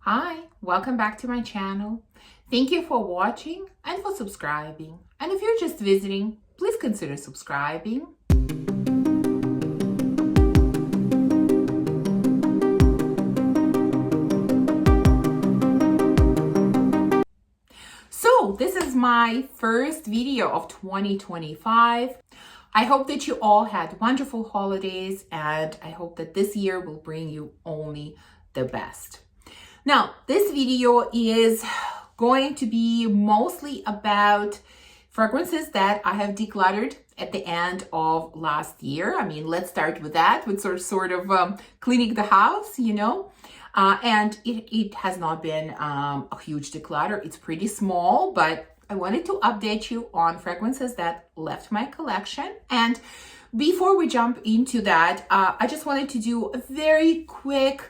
Hi, welcome back to my channel. Thank you for watching and for subscribing. And if you're just visiting, please consider subscribing. So this is my first video of 2025. I hope that you all had wonderful holidays, and I hope that this year will bring you only the best. Now, this video is going to be mostly about fragrances that I have decluttered at the end of last year. Let's start with that, with sort of cleaning the house, and it has not been a huge declutter. It's pretty small, but I wanted to update you on fragrances that left my collection. And before we jump into that, I just wanted to do a very quick,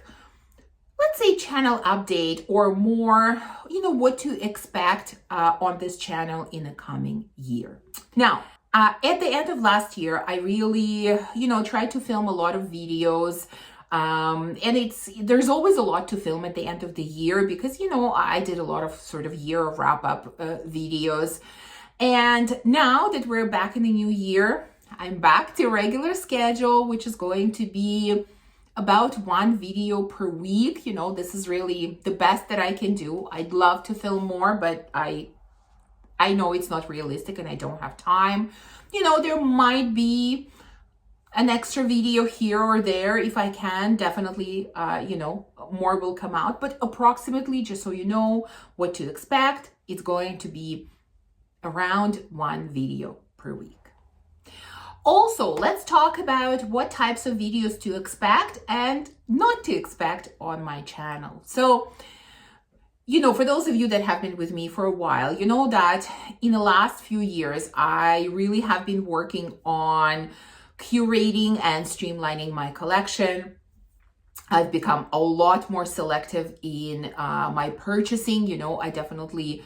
let's say, channel update, or more, what to expect on this channel in the coming year. Now, at the end of last year, I really, tried to film a lot of videos. And there's always a lot to film at the end of the year because, I did a lot of sort of year wrap-up videos. And now that we're back in the new year, I'm back to regular schedule, which is going to be about one video per week. This is really the best that I can do. I'd love to film more, but I know it's not realistic and I don't have time. There might be an extra video here or there if I can. Definitely, more will come out. But approximately, just so you know what to expect, it's going to be around one video per week. Also, let's talk about what types of videos to expect and not to expect on my channel. So, for those of you that have been with me for a while, you know that in the last few years, I really have been working on curating and streamlining my collection. I've become a lot more selective in my purchasing. I definitely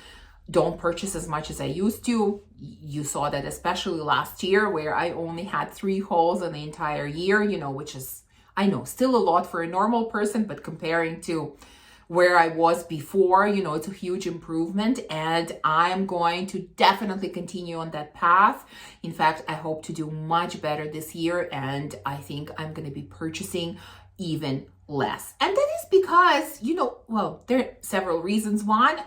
don't purchase as much as I used to. You saw that especially last year, where I only had 3 hauls in the entire year, which is, I know, still a lot for a normal person, but comparing to where I was before, it's a huge improvement, and I'm going to definitely continue on that path. In fact, I hope to do much better this year, and I think I'm going to be purchasing even less. And that is because, there are several reasons. One,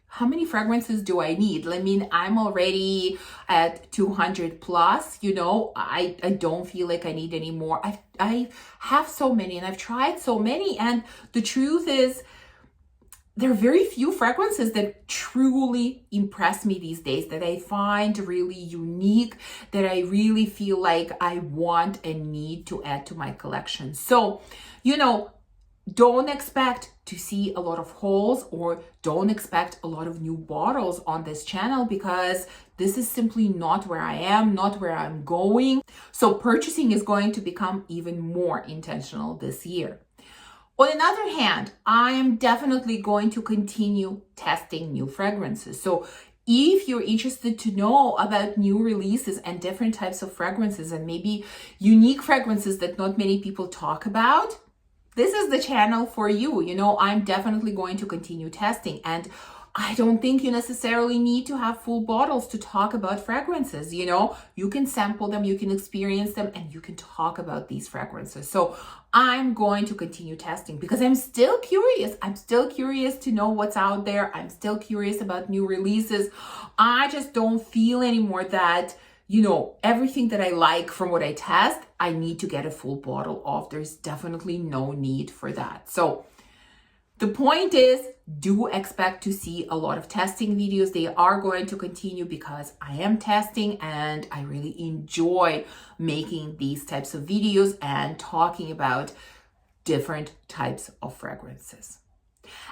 how many fragrances do I need? I'm already at 200 plus, I don't feel like I need any more. I have so many, and I've tried so many. And the truth is, there are very few fragrances that truly impress me these days, that I find really unique, that I really feel like I want and need to add to my collection. So, don't expect to see a lot of hauls, or don't expect a lot of new bottles on this channel, because this is simply not where I am, not where I'm going. So purchasing is going to become even more intentional this year. On the other hand, I am definitely going to continue testing new fragrances. So if you're interested to know about new releases and different types of fragrances, and maybe unique fragrances that not many people talk about, this is the channel for you. I'm definitely going to continue testing, and I don't think you necessarily need to have full bottles to talk about fragrances. You can sample them, you can experience them, and you can talk about these fragrances. So I'm going to continue testing because I'm still curious. I'm still curious to know what's out there. I'm still curious about new releases. I just don't feel anymore that everything that I like from what I test, I need to get a full bottle of. There's definitely no need for that. So the point is, do expect to see a lot of testing videos. They are going to continue because I am testing, and I really enjoy making these types of videos and talking about different types of fragrances.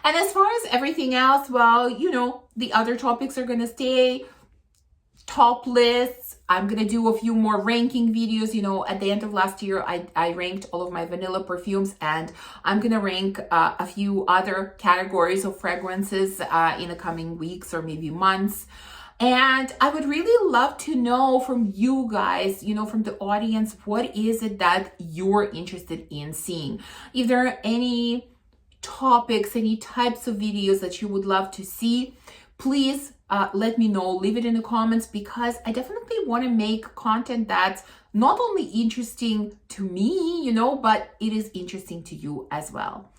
And as far as everything else, well, the other topics are going to stay. Top lists. I'm going to do a few more ranking videos. At the end of last year, I ranked all of my vanilla perfumes, and I'm going to rank a few other categories of fragrances in the coming weeks or maybe months. And I would really love to know from you guys, from the audience, what is it that you're interested in seeing? If there are any topics, any types of videos that you would love to see, please let me know, leave it in the comments, because I definitely want to make content that's not only interesting to me, you know, but it is interesting to you as well.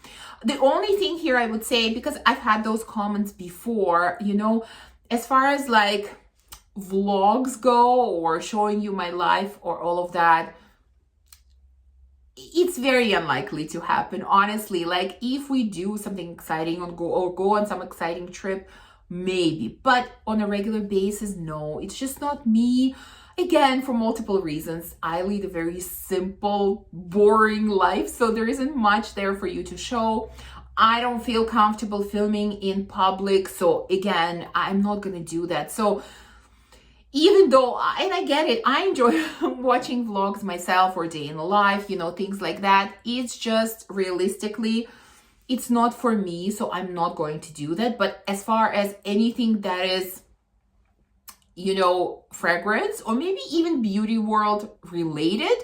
The only thing here I would say, because I've had those comments before, you know, as far as like vlogs go or showing you my life or all of that, it's very unlikely to happen, honestly. Like if we do something exciting or go on some exciting trip, maybe, but on a regular basis, no, it's just not me. Again, for multiple reasons. I lead a very simple, boring life, so there isn't much there for you to show. I don't feel comfortable filming in public, so again, I'm not gonna do that. So even though, and I get it, I enjoy watching vlogs myself or day in the life, you know, things like that. It's just realistically, it's not for me, so I'm not going to do that. But as far as anything that is, you know, fragrance or maybe even beauty world related,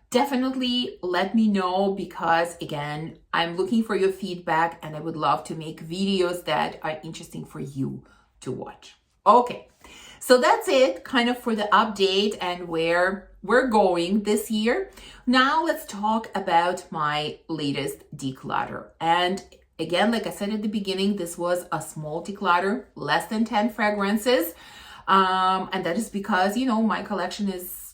definitely let me know, because again, I'm looking for your feedback and I would love to make videos that are interesting for you to watch. Okay, so that's it kind of for the update and where we're going this year. Now let's talk about my latest declutter. And again, like I said at the beginning, this was a small declutter, less than 10 fragrances. And that is because, you know, my collection is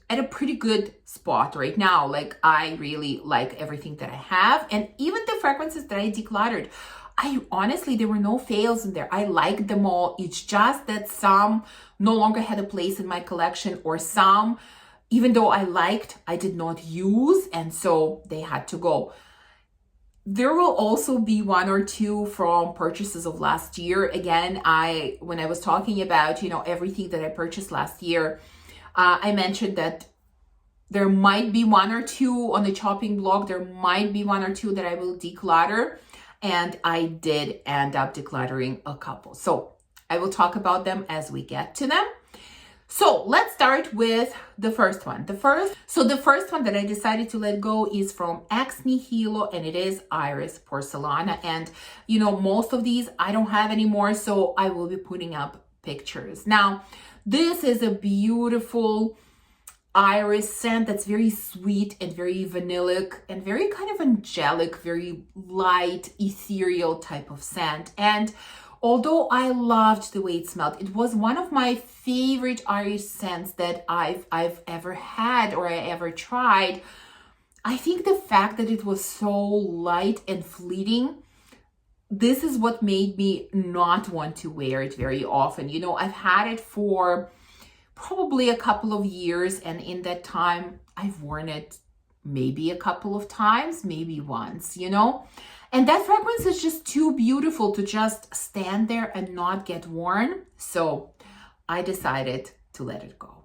at a pretty good spot right now. Like I really like everything that I have, and even the fragrances that I decluttered, I honestly, there were no fails in there. I liked them all. It's just that some no longer had a place in my collection, or some, even though I liked, I did not use, and so they had to go. There will also be one or two from purchases of last year. Again, when I was talking about, you know, everything that I purchased last year, I mentioned that there might be one or two on the chopping block. There might be one or two that I will declutter. And I did end up decluttering a couple. So I will talk about them as we get to them. So let's start with the first one. The first one that I decided to let go is from Ex Nihilo, and it is Iris Porcelana. And you know, most of these I don't have anymore, so I will be putting up pictures. Now, this is a beautiful iris scent that's very sweet and very vanillic and very kind of angelic, very light, ethereal type of scent. And although I loved the way it smelled, it was one of my favorite iris scents that I've ever had or I ever tried. I think the fact that it was so light and fleeting, this is what made me not want to wear it very often. You know, I've had it for probably a couple of years, and in that time, I've worn it maybe a couple of times, maybe once, you know? And that fragrance is just too beautiful to just stand there and not get worn. So I decided to let it go.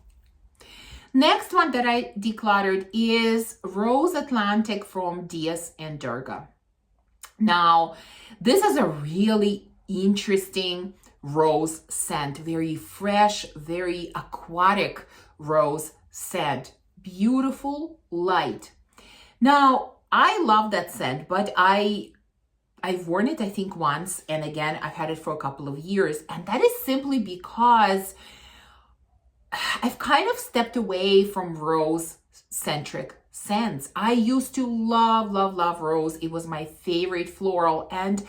Next one that I decluttered is Rose Atlantic from Diaz and Durga. Now, this is a really interesting rose scent, very fresh, very aquatic rose scent, beautiful, light. Now, I love that scent, but I've worn it, I think, once, and again, I've had it for a couple of years, and that is simply because I've kind of stepped away from rose-centric scents. I used to love, love, love rose. It was my favorite floral, and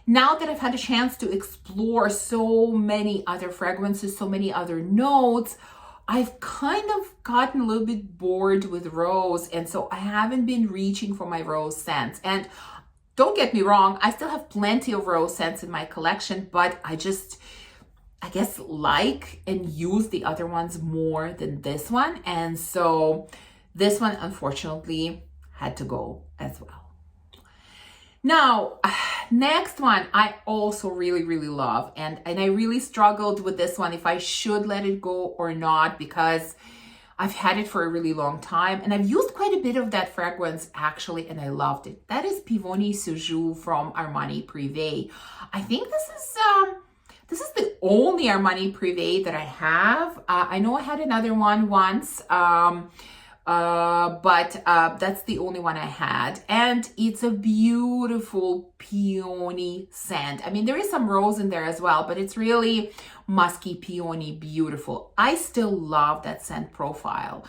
now that I've had a chance to explore so many other fragrances, so many other notes, I've kind of gotten a little bit bored with rose, and so I haven't been reaching for my rose scents. And don't get me wrong, I still have plenty of rose scents in my collection, but I guess like and use the other ones more than this one. And so this one, unfortunately, had to go as well. Now, next one I also really, really love, and I really struggled with this one if I should let it go or not, because I've had it for a really long time and I've used quite a bit of that fragrance actually, and I loved it. That is Pivot Sujoux from Armani Prive. I think this is the only Armani Prive that I have. I know I had another one once, but that's the only one I had. And it's a beautiful peony scent. I mean, there is some rose in there as well, but it's really musky peony, beautiful. I still love that scent profile.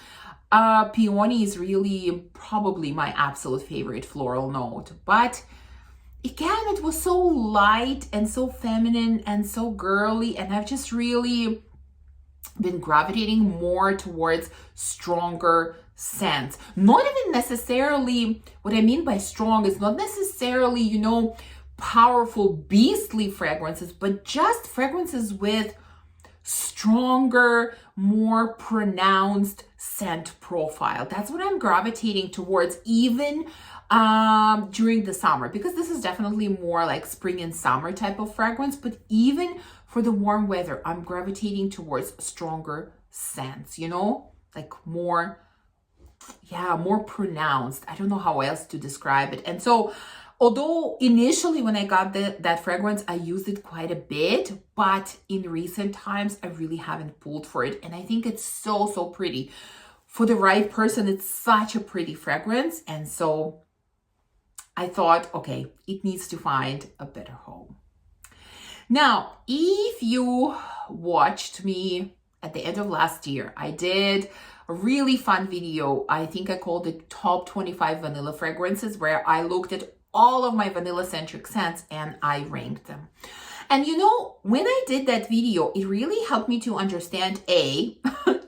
Peony is really probably my absolute favorite floral note, but again, it was so light and so feminine and so girly, and I've just really been gravitating more towards stronger scents. Not even necessarily, what I mean by strong is not necessarily, you know, powerful, beastly fragrances, but just fragrances with stronger, more pronounced scent profile. That's what I'm gravitating towards, even during the summer, because this is definitely more like spring and summer type of fragrance, but even for the warm weather, I'm gravitating towards stronger scents, you know, like more pronounced. I don't know how else to describe it. And so, although initially when I got that fragrance, I used it quite a bit, but in recent times, I really haven't pulled for it. And I think it's so, so pretty. For the right person, it's such a pretty fragrance. And so I thought, okay, it needs to find a better home. Now, if you watched me at the end of last year, I did a really fun video. I think I called it Top 25 Vanilla Fragrances, where I looked at all of my vanilla-centric scents and I ranked them. And you know, when I did that video, it really helped me to understand, A,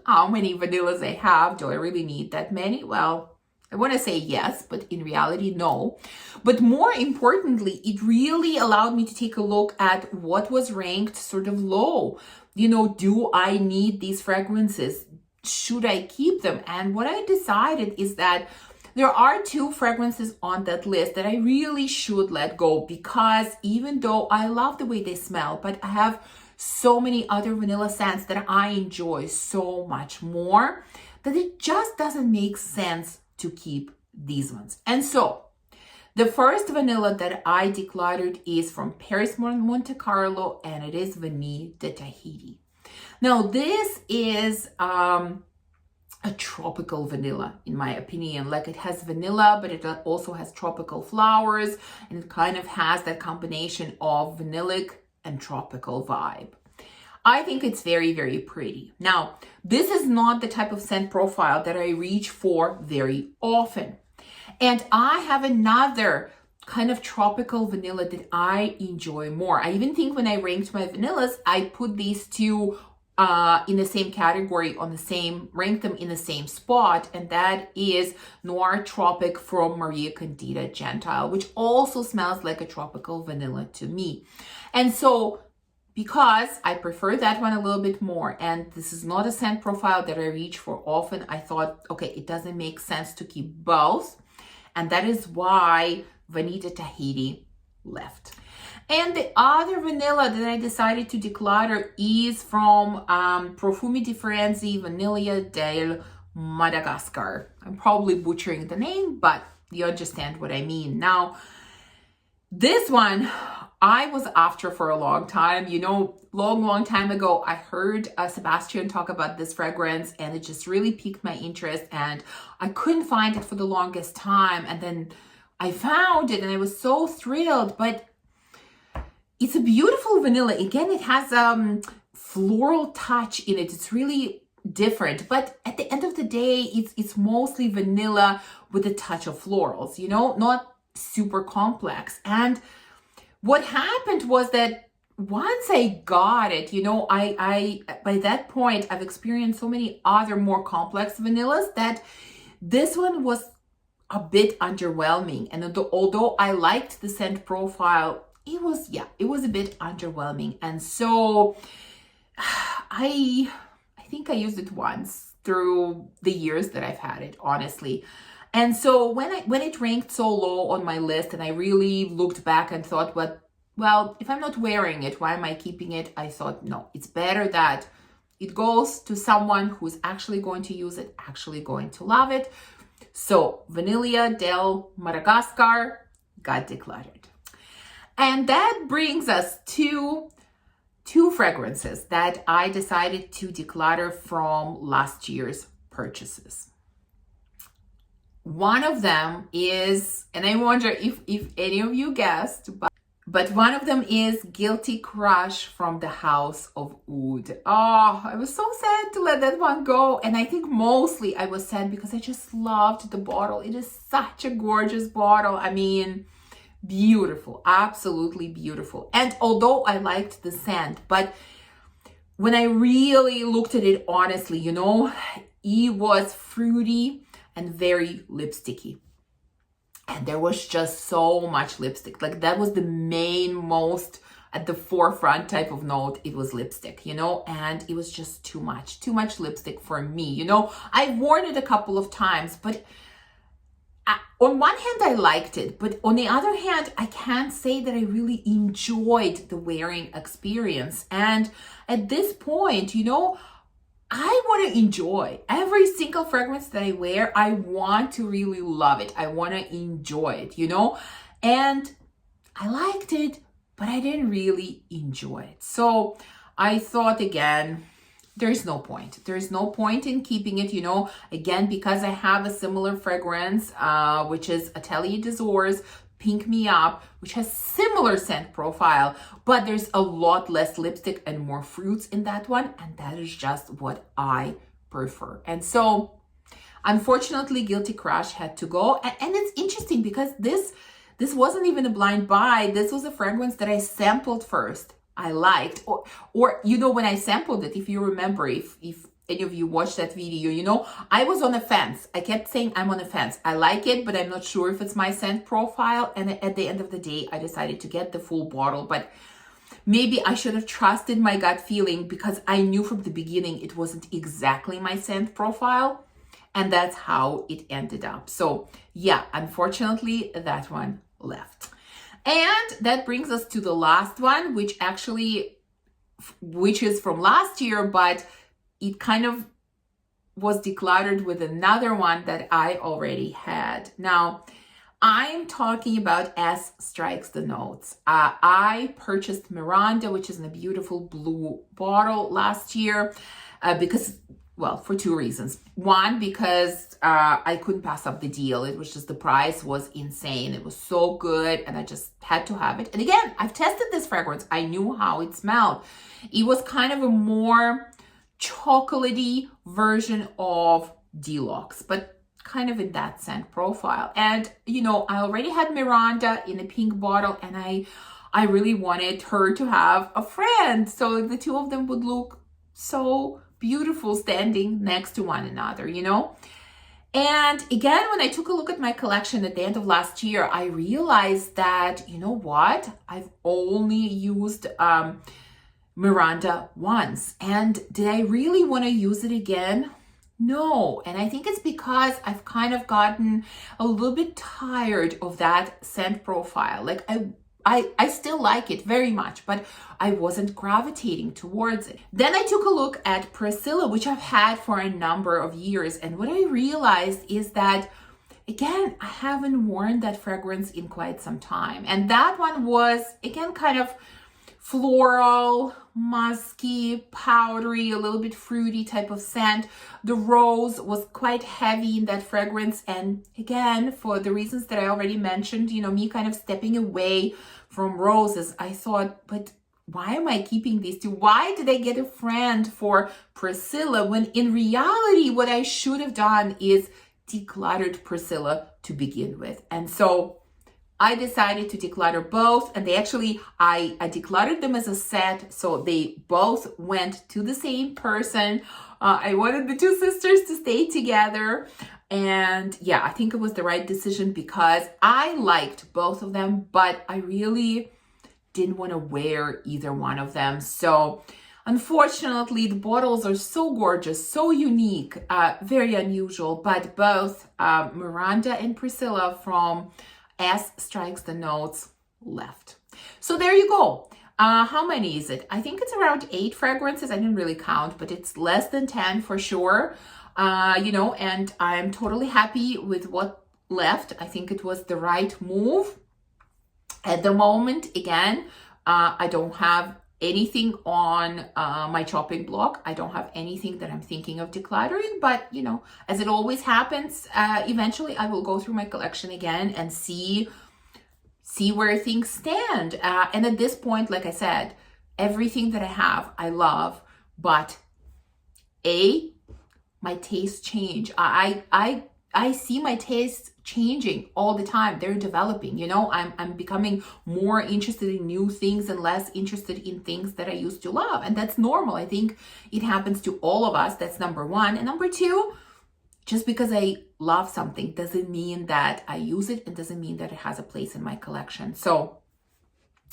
how many vanillas I have. Do I really need that many? Well, I want to say yes, but in reality, no. But more importantly, it really allowed me to take a look at what was ranked sort of low. You know, do I need these fragrances? Should I keep them? And what I decided is that there are 2 fragrances on that list that I really should let go, because even though I love the way they smell, but I have so many other vanilla scents that I enjoy so much more, that it just doesn't make sense to keep these ones. And so the first vanilla that I decluttered is from Paris Monte Carlo, and it is Vanita Tahiti. Now, this is a tropical vanilla, in my opinion. Like, it has vanilla, but it also has tropical flowers, and it kind of has that combination of vanillic and tropical vibe. I think it's very, very pretty. Now, this is not the type of scent profile that I reach for very often. And I have another kind of tropical vanilla that I enjoy more. I even think when I ranked my vanillas, I put these 2 in the same category, ranked them in the same spot, and that is Noir Tropic from Maria Candida Gentile, which also smells like a tropical vanilla to me. And so, because I prefer that one a little bit more, and this is not a scent profile that I reach for often, I thought, okay, it doesn't make sense to keep both, and that is why Vanita Tahiti left. And the other vanilla that I decided to declutter is from Perfume Vanilia Dell Madagascar. I'm probably butchering the name, but you understand what I mean. Now, this one I was after for a long time. You know, long time ago, I heard Sebastian talk about this fragrance, and it just really piqued my interest, and I couldn't find it for the longest time. And then I found it and I was so thrilled. But it's a beautiful vanilla. Again, it has floral touch in it. It's really different, but at the end of the day, it's mostly vanilla with a touch of florals, you know, not super complex. And what happened was that once I got it, you know, I by that point, I've experienced so many other more complex vanillas that this one was a bit underwhelming. And although I liked the scent profile, it was a bit underwhelming. And so I think I used it once through the years that I've had it, honestly. And so when it ranked so low on my list, and I really looked back and thought, well, if I'm not wearing it, why am I keeping it? I thought, no, it's better that it goes to someone who's actually going to use it, actually going to love it. So Vanilia Dell Madagascar got decluttered. And that brings us to 2 fragrances that I decided to declutter from last year's purchases. one of them is, and I wonder if any of you guessed, but one of them is Guilty Crush from the House of Oud. Oh, I was so sad to let that one go. And I think mostly I was sad because I just loved the bottle. It is such a gorgeous bottle. I mean, beautiful, absolutely beautiful. And although I liked the scent, but when I really looked at it honestly, you know, it was fruity and very lipsticky. And there was just so much lipstick. Like that was the main, most at the forefront type of note. It was lipstick, you know, and it was just too much lipstick for me. You know, I've worn it a couple of times, but on one hand, I liked it, but on the other hand, I can't say that I really enjoyed the wearing experience. And at this point, you know, I want to enjoy every single fragrance that I wear. I want to really love it. I want to enjoy it, you know, and I liked it, but I didn't really enjoy it. So I thought again, there's no point. There's no point in keeping it, you know, again, because I have a similar fragrance, which is Atelier des Ors Pink Me Up, which has similar scent profile, but there's a lot less lipstick and more fruits in that one. And that is just what I prefer. And so unfortunately, Guilty Crush had to go. And it's interesting because this wasn't even a blind buy. This was a fragrance that I sampled first. I liked, or you know, when I sampled it, if you remember, if any of you watched that video, you know, I was on a fence. I kept saying I'm on a fence. I like it, but I'm not sure if it's my scent profile. And at the end of the day, I decided to get the full bottle, but maybe I should have trusted my gut feeling because I knew from the beginning it wasn't exactly my scent profile. And that's how it ended up. So yeah, unfortunately, that one left. And that brings us to the last one, which is from last year, but it kind of was decluttered with another one that I already had. Now, I'm talking about S Strikes the Notes. I purchased Miranda, which is in a beautiful blue bottle last year because, well, for two reasons. One, because I couldn't pass up the deal. It was just, the price was insane. It was so good and I just had to have it. And again, I've tested this fragrance. I knew how it smelled. It was kind of a more chocolatey version of Deluxe, but kind of in that scent profile. And, you know, I already had Miranda in a pink bottle and I really wanted her to have a friend. So the two of them would look so beautiful standing next to one another, you know? And again, when I took a look at my collection at the end of last year, I realized that, you know what? I've only used Miranda once. And did I really want to use it again? No. And I think it's because I've kind of gotten a little bit tired of that scent profile. Like I still like it very much, but I wasn't gravitating towards it. Then I took a look at Priscilla, which I've had for a number of years. And what I realized is that, again, I haven't worn that fragrance in quite some time. And that one was, again, kind of floral, musky, powdery, a little bit fruity type of scent. The rose was quite heavy in that fragrance. And again, for the reasons that I already mentioned, you know, me kind of stepping away from roses, I thought, but why am I keeping these two? Why did I get a friend for Priscilla when in reality, what I should have done is decluttered Priscilla to begin with? And so I decided to declutter both, and they actually, I decluttered them as a set, so they both went to the same person. I wanted the two sisters to stay together, and yeah, I think it was the right decision because I liked both of them, but I really didn't want to wear either one of them. So unfortunately, the bottles are so gorgeous, so unique, very unusual, but both Miranda and Priscilla from S Strikes the Notes left. So there you go. How many is it? I think it's around 8 fragrances. I didn't really count, but it's less than 10 for sure. You know, and I'm totally happy with what left. I think it was the right move. At the moment, again, I don't have anything on my chopping block. I don't have anything that I'm thinking of decluttering, but you know, as it always happens, eventually I will go through my collection again and see where things stand. And at this point, like I said, everything that I have, I love, but my tastes change. I see my tastes changing all the time. They're developing, you know, I'm becoming more interested in new things and less interested in things that I used to love. And that's normal. I think it happens to all of us. That's number one. And number two, just because I love something doesn't mean that I use it, and doesn't mean that it has a place in my collection. So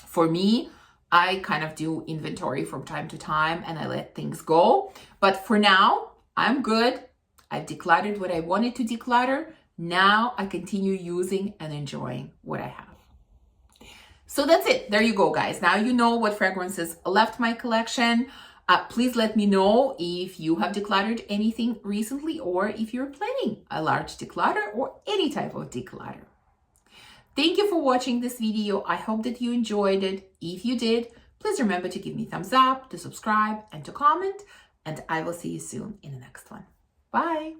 for me, I kind of do inventory from time to time and I let things go. But for now, I'm good. I've decluttered what I wanted to declutter. Now I continue using and enjoying what I have. So that's it. There you go, guys. Now you know what fragrances left my collection. Please let me know if you have decluttered anything recently, or if you're planning a large declutter or any type of declutter. Thank you for watching this video. I hope that you enjoyed it. If you did, please remember to give me a thumbs up, to subscribe, and to comment. And I will see you soon in the next one. Bye.